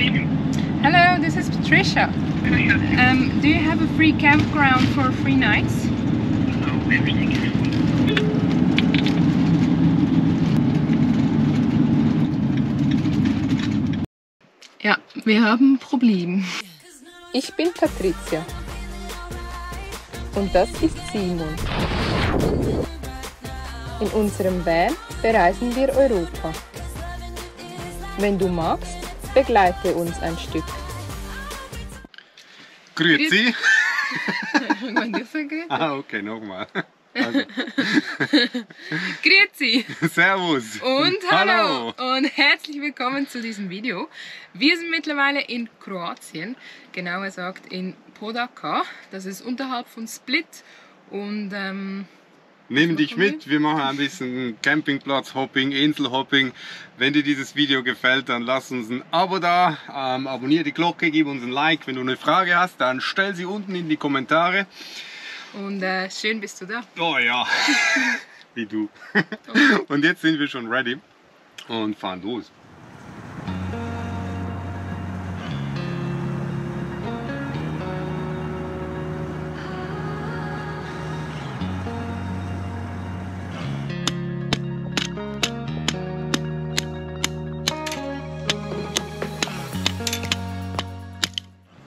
Hello, this is Patricia. Do you have a free campground for 3 nights? Ja, wir haben ein Problem. Ich bin Patricia. Und das ist Simon. In unserem Van bereisen wir Europa. Wenn du magst, begleite uns ein Stück. Grüezi. Wenn du so grüezi. Ah, okay, nochmal. Also. Grüezi. Servus. Und hallo. Und herzlich willkommen zu diesem Video. Wir sind mittlerweile in Kroatien, genauer gesagt in Podača. Das ist unterhalb von Split. Und nehmen dich mit, wir machen ein bisschen Campingplatz-Hopping, Inselhopping. Wenn dir dieses Video gefällt, dann lass uns ein Abo da, abonniere die Glocke, gib uns ein Like. Wenn du eine Frage hast, dann stell sie unten in die Kommentare. Und schön bist du da. Oh ja, wie du. Und jetzt sind wir schon ready und fahren los.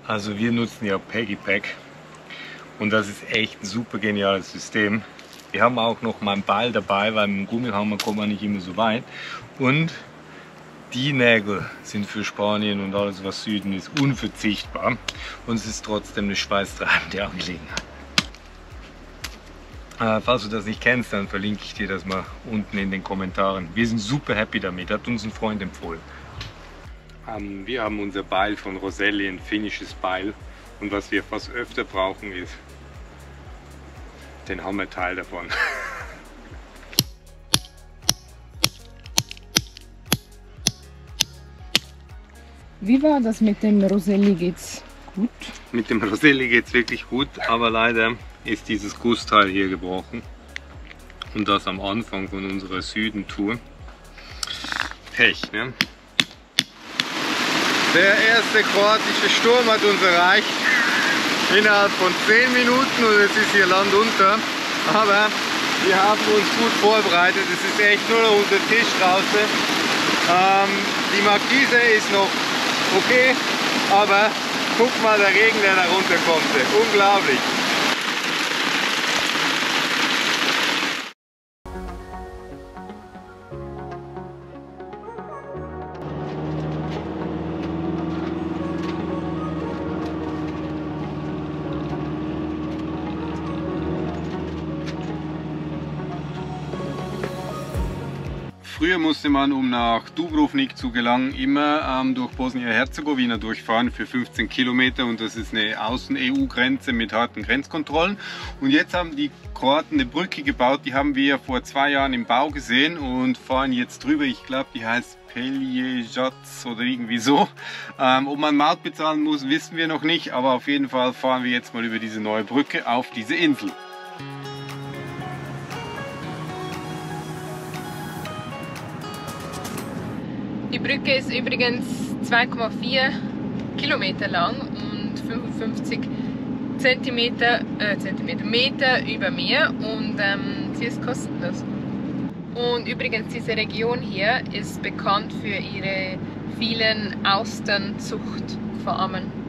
Also wir nutzen ja Peggypack und das ist echt ein super geniales System. Wir haben auch noch mal einen Ball dabei, weil mit dem Gummihammer kommt man nicht immer so weit. Und die Nägel sind für Spanien und alles was Süden ist unverzichtbar. Und es ist trotzdem eine schweißtreibende Angelegenheit. Falls du das nicht kennst, dann verlinke ich dir das mal unten in den Kommentaren. Wir sind super happy damit, hat uns ein Freund empfohlen. Wir haben unser Beil von Roselli, ein finnisches Beil, und was wir fast öfter brauchen ist den Hammerteil davon. Wie war das mit dem Roselli? Geht's gut? Mit dem Roselli geht's wirklich gut, aber leider ist dieses Gussteil hier gebrochen und das am Anfang von unserer Südentour. Pech, ne? Der erste kroatische Sturm hat uns erreicht, innerhalb von 10 Minuten, und es ist hier Land unter. Aber wir haben uns gut vorbereitet, es ist echt nur noch unser Tisch draußen. Die Markise ist noch okay, aber guck mal, der Regen, der da runterkommt, unglaublich. Früher musste man, um nach Dubrovnik zu gelangen, immer durch Bosnien-Herzegowina durchfahren für 15 Kilometer, und das ist eine Außen-EU-Grenze mit harten Grenzkontrollen. Und jetzt haben die Kroaten eine Brücke gebaut, die haben wir vor 2 Jahren im Bau gesehen und fahren jetzt drüber. Ich glaube, die heißt Pelježac oder irgendwie so. Ob man Maut bezahlen muss, wissen wir noch nicht, aber auf jeden Fall fahren wir jetzt mal über diese neue Brücke auf diese Insel. Die Brücke ist übrigens 2,4 Kilometer lang und 55 Meter über Meer, und sie ist kostenlos. Und übrigens, diese Region hier ist bekannt für ihre vielen Austernzuchtfarmen.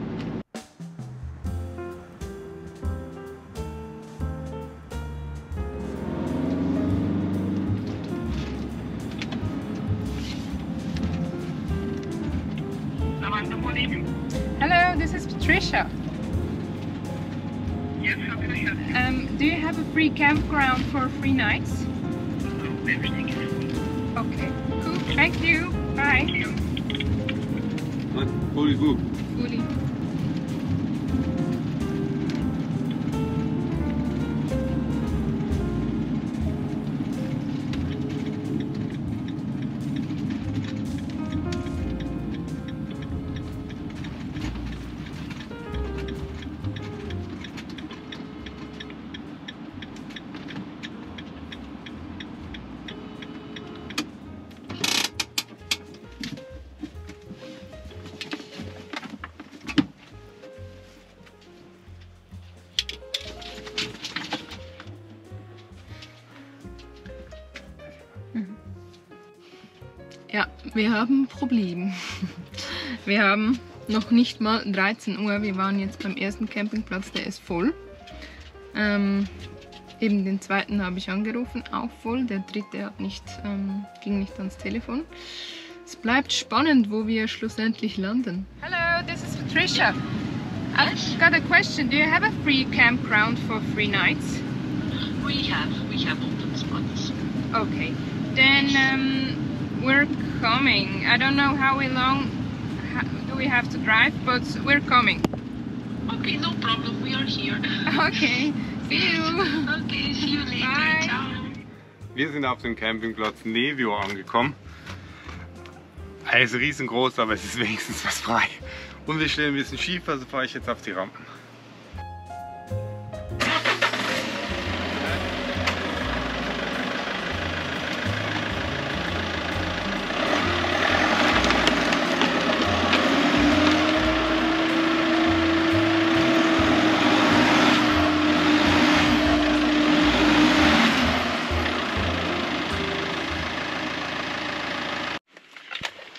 Hello, this is Patricia. Yes, how can I help you? Do you have a free campground for 3 nights? Okay, cool. Thank you. Bye. Fully booked. Fully. Ja, wir haben ein Problem. Wir haben noch nicht mal 13 Uhr. Wir waren jetzt beim ersten Campingplatz, der ist voll. Eben den zweiten habe ich angerufen, auch voll. Der dritte hat nicht, ging nicht ans Telefon. Es bleibt spannend, wo wir schlussendlich landen. Hello, this is Patricia. I've got a question. Do you have a free campground for 3 nights? We have open spots. Okay, then we're coming. I don't know how long do we have to drive, but we're coming. Okay, no problem. We are here. Okay, see you. Okay, see you later. Bye. Ciao. Wir sind auf dem Campingplatz Nevio angekommen. Er ist riesengroß, aber es ist wenigstens was frei. Und wir stehen ein bisschen schief, also fahre ich jetzt auf die Rampen.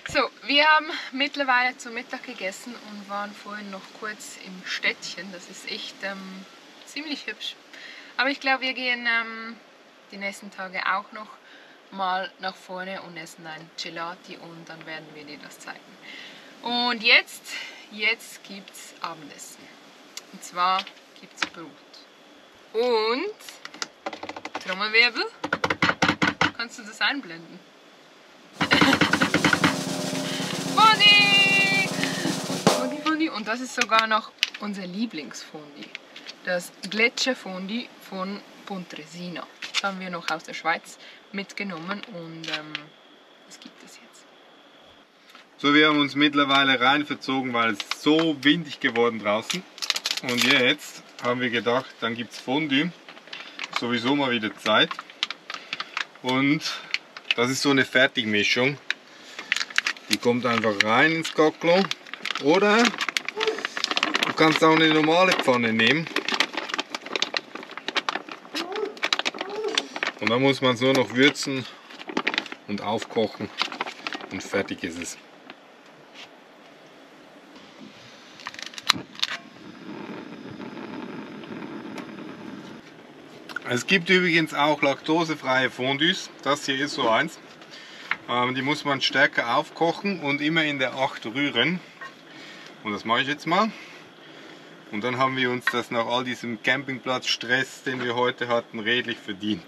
So, wir haben mittlerweile zu Mittag gegessen und waren vorhin noch kurz im Städtchen. Das ist echt ziemlich hübsch. Aber ich glaube, wir gehen die nächsten Tage auch noch mal nach vorne und essen ein Gelati und dann werden wir dir das zeigen. Und jetzt gibt es Abendessen. Und zwar gibt es Brot. Und Trommelwirbel. Kannst du das einblenden? Fondue! Und das ist sogar noch unser Lieblingsfondue. Das Gletscherfondue von Pontresina. Das haben wir noch aus der Schweiz mitgenommen und das gibt es jetzt. So, wir haben uns mittlerweile rein verzogen, weil es so windig geworden draußen. Und jetzt haben wir gedacht, dann gibt es Fondue. Sowieso mal wieder Zeit. Und das ist so eine Fertigmischung. Die kommt einfach rein ins Kaklo. Oder du kannst auch eine normale Pfanne nehmen. Und dann muss man es nur noch würzen und aufkochen. Und fertig ist es. Es gibt übrigens auch laktosefreie Fondues. Das hier ist so eins. Die muss man stärker aufkochen und immer in der 8 rühren. Und das mache ich jetzt mal. Und dann haben wir uns das nach all diesem Campingplatz-Stress, den wir heute hatten, redlich verdient.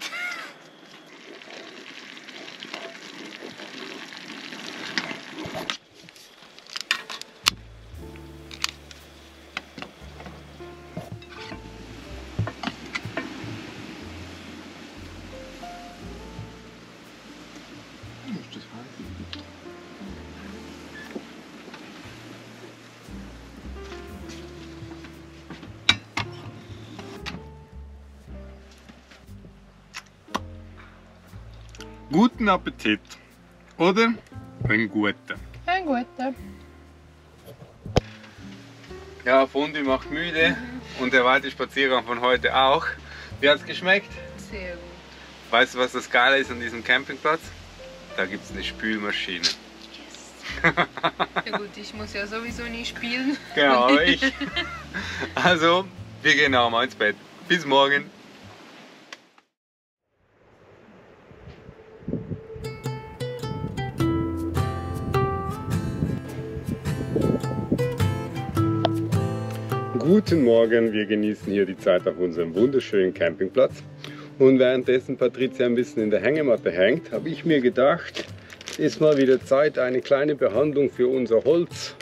Guten Appetit, oder? Ein guter. Ein guter. Ja, Fondue macht müde und der weite Spaziergang von heute auch. Wie hat es geschmeckt? Sehr gut. Weißt du, was das Geile ist an diesem Campingplatz? Da gibt es eine Spülmaschine. Yes. Ja gut, ich muss ja sowieso nie spielen. Genau, aber ich. Also, wir gehen auch mal ins Bett. Bis morgen. Guten Morgen, wir genießen hier die Zeit auf unserem wunderschönen Campingplatz. Und währenddessen Patricia ein bisschen in der Hängematte hängt, habe ich mir gedacht, es ist mal wieder Zeit, eine kleine Behandlung für unser Holz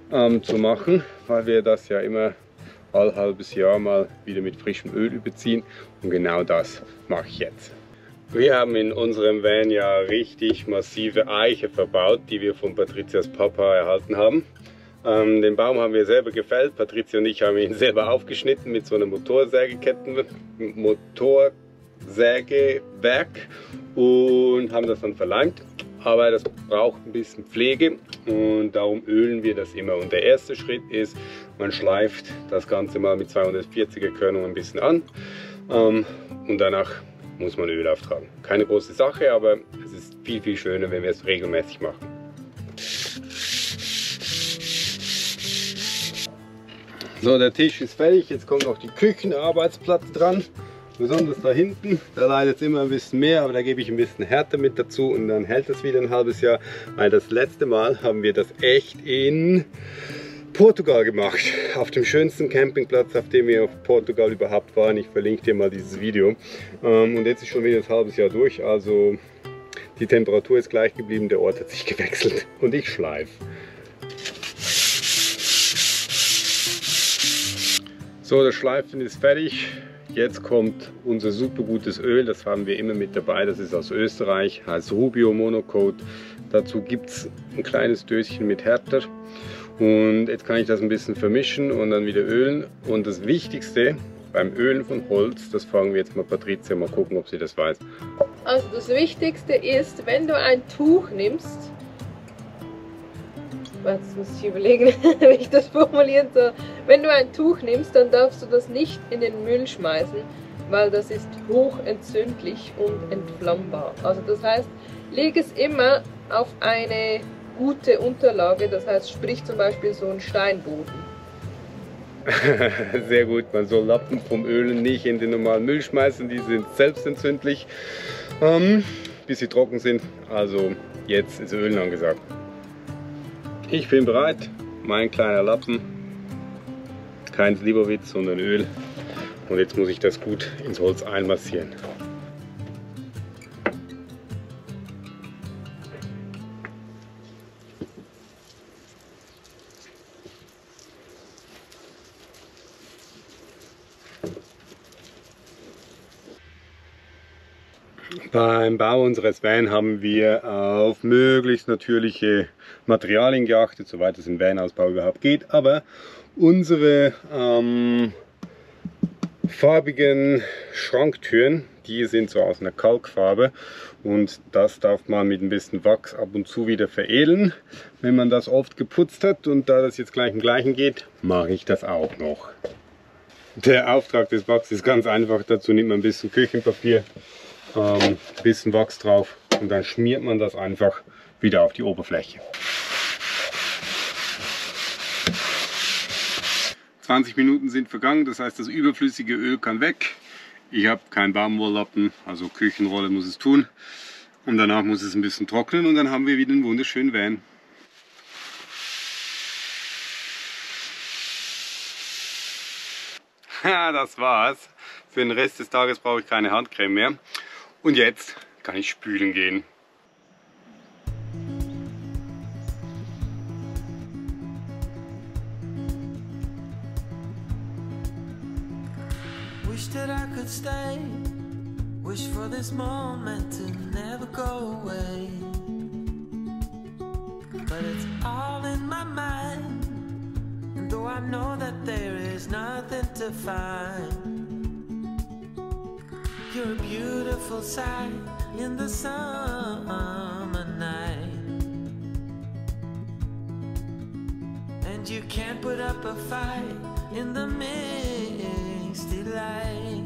zu machen, weil wir das ja immer all halbes Jahr mal wieder mit frischem Öl überziehen. Und genau das mache ich jetzt. Wir haben in unserem Van ja richtig massive Eiche verbaut, die wir von Patricias Papa erhalten haben. Den Baum haben wir selber gefällt. Patricia und ich haben ihn selber aufgeschnitten mit so einem Motorsägewerk und haben das dann verleimt. Aber das braucht ein bisschen Pflege und darum ölen wir das immer. Und der erste Schritt ist, man schleift das Ganze mal mit 240er Körnung ein bisschen an und danach muss man Öl auftragen. Keine große Sache, aber es ist viel, viel schöner, wenn wir es regelmäßig machen. So, der Tisch ist fertig, jetzt kommt noch die Küchenarbeitsplatte dran. Besonders da hinten, da leidet es immer ein bisschen mehr, aber da gebe ich ein bisschen Härte mit dazu und dann hält es wieder ein halbes Jahr. Weil das letzte Mal haben wir das echt in Portugal gemacht, auf dem schönsten Campingplatz, auf dem wir auf Portugal überhaupt waren. Ich verlinke dir mal dieses Video. Und jetzt ist schon wieder ein halbes Jahr durch, also die Temperatur ist gleich geblieben, der Ort hat sich gewechselt und ich schleife. So, das Schleifen ist fertig. Jetzt kommt unser super gutes Öl, das haben wir immer mit dabei, das ist aus Österreich, heißt Rubio Monocoat. Dazu gibt es ein kleines Döschen mit Härter. Und jetzt kann ich das ein bisschen vermischen und dann wieder ölen. Und das Wichtigste beim Ölen von Holz, das fragen wir jetzt mal Patricia, mal gucken, ob sie das weiß. Also das Wichtigste ist, wenn du ein Tuch nimmst, jetzt muss ich überlegen, wie ich das formulieren soll. Wenn du ein Tuch nimmst, dann darfst du das nicht in den Müll schmeißen, weil das ist hochentzündlich und entflammbar. Also das heißt, leg es immer auf eine gute Unterlage, das heißt, sprich zum Beispiel so einen Steinboden. Sehr gut, man soll Lappen vom Ölen nicht in den normalen Müll schmeißen, die sind selbstentzündlich, bis sie trocken sind. Also jetzt ist Ölen angesagt. Ich bin bereit, mein kleiner Lappen, kein Slivovitz, sondern Öl. Und jetzt muss ich das gut ins Holz einmassieren. Beim Bau unseres Van haben wir auf möglichst natürliche Materialien geachtet, soweit es im Van-Ausbau überhaupt geht. Aber unsere farbigen Schranktüren, die sind so aus einer Kalkfarbe und das darf man mit ein bisschen Wachs ab und zu wieder veredeln, wenn man das oft geputzt hat. Und da das jetzt gleich im Gleichen geht, mache ich das auch noch. Der Auftrag des Wachs ist ganz einfach. Dazu nimmt man ein bisschen Küchenpapier, ein bisschen Wachs drauf und dann schmiert man das einfach wieder auf die Oberfläche. 20 Minuten sind vergangen, das heißt, das überflüssige Öl kann weg. Ich habe keinen Baumwolllappen, also Küchenrolle muss es tun. Und danach muss es ein bisschen trocknen und dann haben wir wieder einen wunderschönen Van. Ja, das war's. Für den Rest des Tages brauche ich keine Handcreme mehr. Und jetzt kann ich spülen gehen. Wish that I could stay. Wish for this moment to never go away. But it's all in my mind. And though I know that there is nothing to find, you're a beautiful sight in the summer night. And you can't put up a fight in the misty light.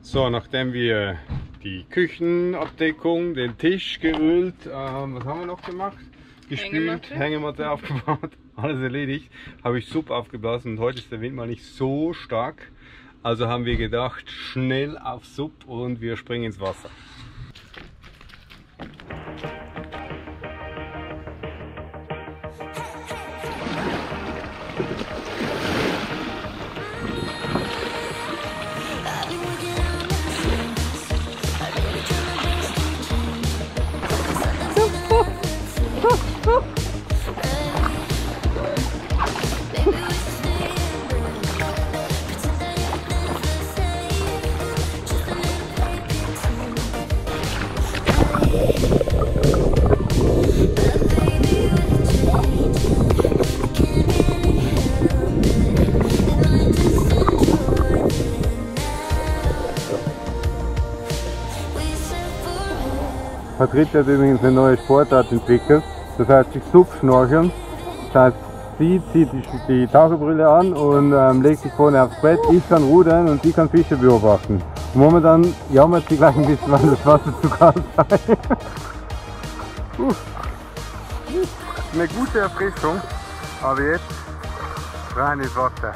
So, nachdem wir die Küchenabdeckung, den Tisch geölt, was haben wir noch gemacht? Gespült, Hängematte aufgebaut, alles erledigt, habe ich Sub aufgeblasen und heute ist der Wind mal nicht so stark. Also haben wir gedacht, schnell auf Sub und wir springen ins Wasser. Patricia hat übrigens eine neue Sportart entwickelt, das heißt die Subschnorcheln. Das heißt, sie zieht die Taucherbrille an und legt sich vorne aufs Bett, ich kann rudern und sie kann Fische beobachten. Und momentan jammert sie gleich ein bisschen, weil das Wasser zu kalt sei. Eine gute Erfrischung, aber jetzt rein ins Wasser.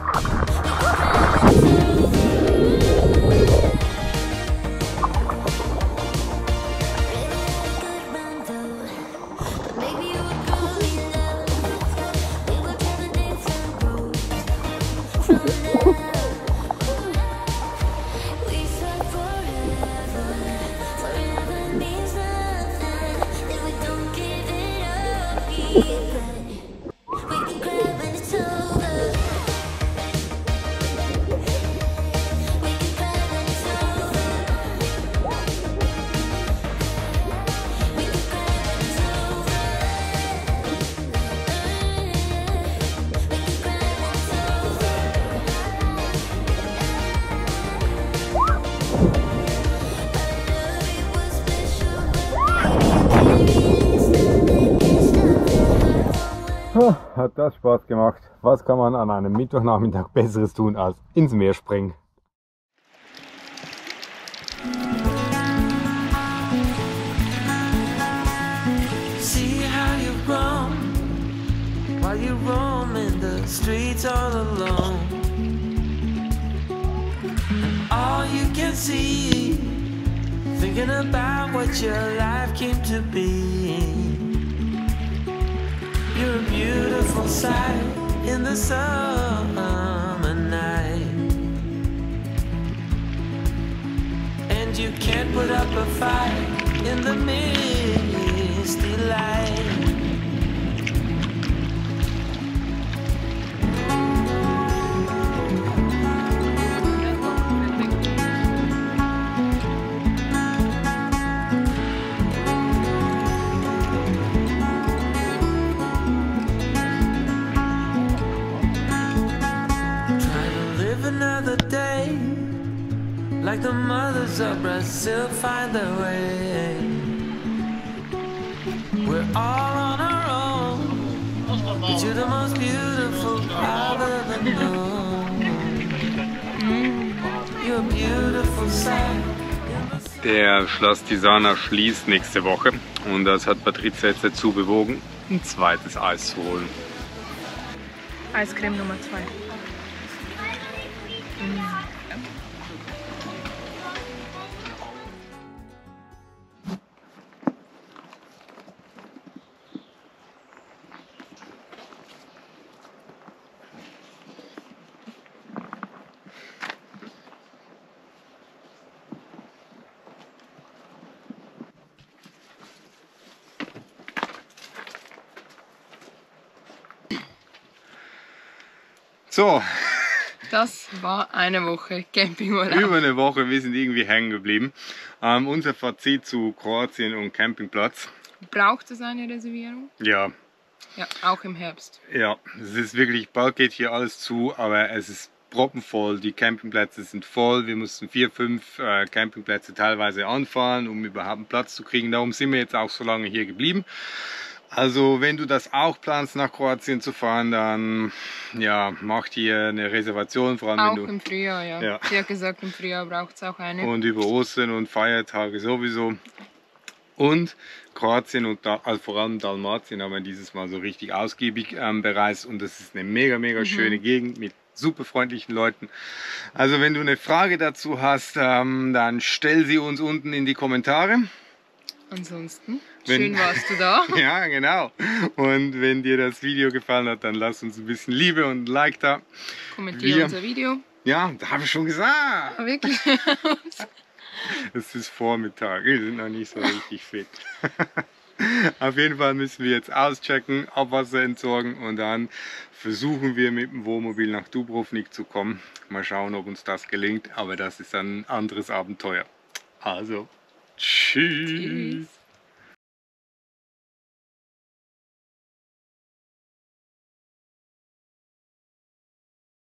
Hat das Spaß gemacht. Was kann man an einem Mittwochnachmittag Besseres tun als ins Meer springen? See how you've grown while you roam in the streets all alone. All you can see, thinking about what your life came to be. You're a beautiful sight in the summer night, and you can't put up a fight in the misty light. Another day, like the mothers of Brazil find their way. We're all on our own, but you're the most beautiful I've ever known. You're a beautiful sight. Der Schloss Tisana schließt nächste Woche und das hat Patricia jetzt dazu bewogen, ein zweites Eis zu holen. Eiscreme Nummer 2. So, Das war eine Woche Campingurlaub. über eine Woche, wir sind irgendwie hängen geblieben. Unser Fazit zu Kroatien und Campingplatz. Braucht es eine Reservierung? Ja, Ja, auch im Herbst. ja, es ist wirklich, bald geht hier alles zu, aber es ist proppenvoll. Die Campingplätze sind voll. Wir mussten 4, 5 Campingplätze teilweise anfahren, um überhaupt einen Platz zu kriegen. Darum sind wir jetzt auch so lange hier geblieben. Also wenn du das auch planst, nach Kroatien zu fahren, dann ja, mach dir eine Reservation, vor allem Auch wenn du im Frühjahr, ja. Ja. Sie hat gesagt, im Frühjahr braucht es auch eine. und über Ostern und Feiertage sowieso. Und Kroatien und also vor allem Dalmatien haben wir dieses Mal so richtig ausgiebig bereist und das ist eine mega schöne Gegend mit super freundlichen Leuten. Also wenn du eine Frage dazu hast, dann stell sie uns unten in die Kommentare. Ansonsten, Wenn- schön warst du da. Ja, genau. Und wenn dir das Video gefallen hat, dann lass uns ein bisschen Liebe und ein Like da. Kommentiere Wir- unser Video. Ja, da habe ich schon gesagt. Ah, wirklich? Es ist Vormittag, wir sind noch nicht so richtig fit. Auf jeden Fall müssen wir jetzt auschecken, Abwasser entsorgen und dann versuchen wir mit dem Wohnmobil nach Dubrovnik zu kommen. Mal schauen, ob uns das gelingt, aber das ist ein anderes Abenteuer. Also, tschüss. Tschüss.